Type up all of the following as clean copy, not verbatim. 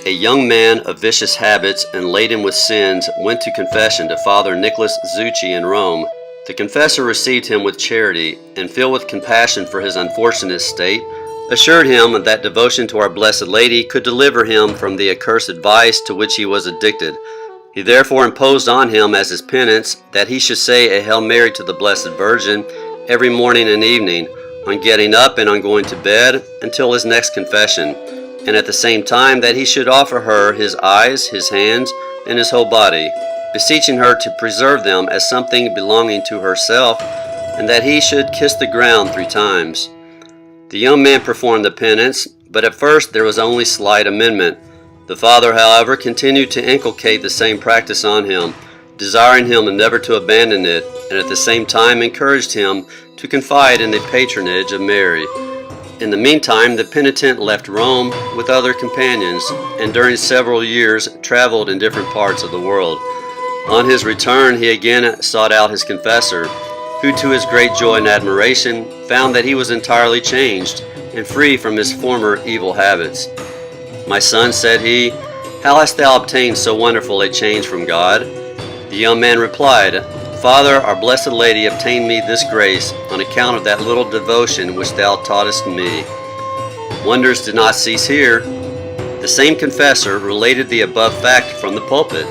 a young man of vicious habits and laden with sins went to confession to Father Nicholas Zucchi in Rome. The confessor received him with charity and, filled with compassion for his unfortunate state, assured him that devotion to Our Blessed Lady could deliver him from the accursed vice to which he was addicted. He therefore imposed on him as his penance that he should say a Hail Mary to the Blessed Virgin every morning and evening, on getting up and on going to bed, until his next confession, and at the same time that he should offer her his eyes, his hands, and his whole body, beseeching her to preserve them as something belonging to herself, and that he should kiss the ground 3 times. The young man performed the penance, but at first there was only slight amendment. The Father, however, continued to inculcate the same practice on him, desiring him never to abandon it, and at the same time encouraged him to confide in the patronage of Mary. In the meantime, the penitent left Rome with other companions, and during several years traveled in different parts of the world. On his return, he again sought out his confessor, who to his great joy and admiration found that he was entirely changed and free from his former evil habits. "My son," said he, "how hast thou obtained so wonderful a change from God?" The young man replied, "Father, Our Blessed Lady obtained me this grace on account of that little devotion which thou taughtest me." Wonders did not cease here. The same confessor related the above fact from the pulpit.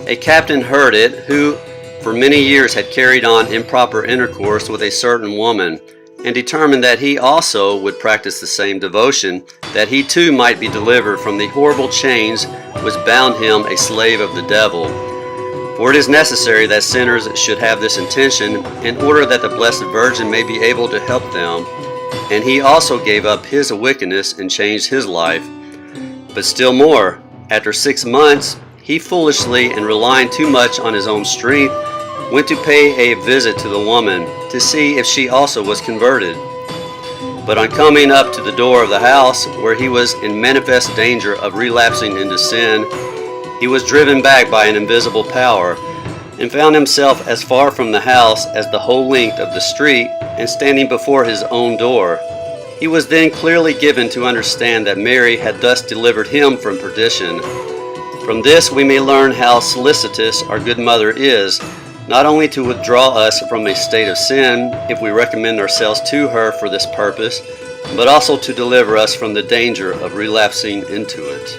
A captain heard it, who for many years had carried on improper intercourse with a certain woman, and determined that he also would practice the same devotion, that he too might be delivered from the horrible chains which bound him a slave of the devil. For it is necessary that sinners should have this intention, in order that the Blessed Virgin may be able to help them. And he also gave up his wickedness and changed his life. But still more, after 6 months, he foolishly, and relying too much on his own strength, went to pay a visit to the woman, to see if she also was converted. But on coming up to the door of the house, where he was in manifest danger of relapsing into sin, he was driven back by an invisible power, and found himself as far from the house as the whole length of the street, and standing before his own door. He was then clearly given to understand that Mary had thus delivered him from perdition. From this we may learn how solicitous our good Mother is, not only to withdraw us from a state of sin, if we recommend ourselves to her for this purpose, but also to deliver us from the danger of relapsing into it.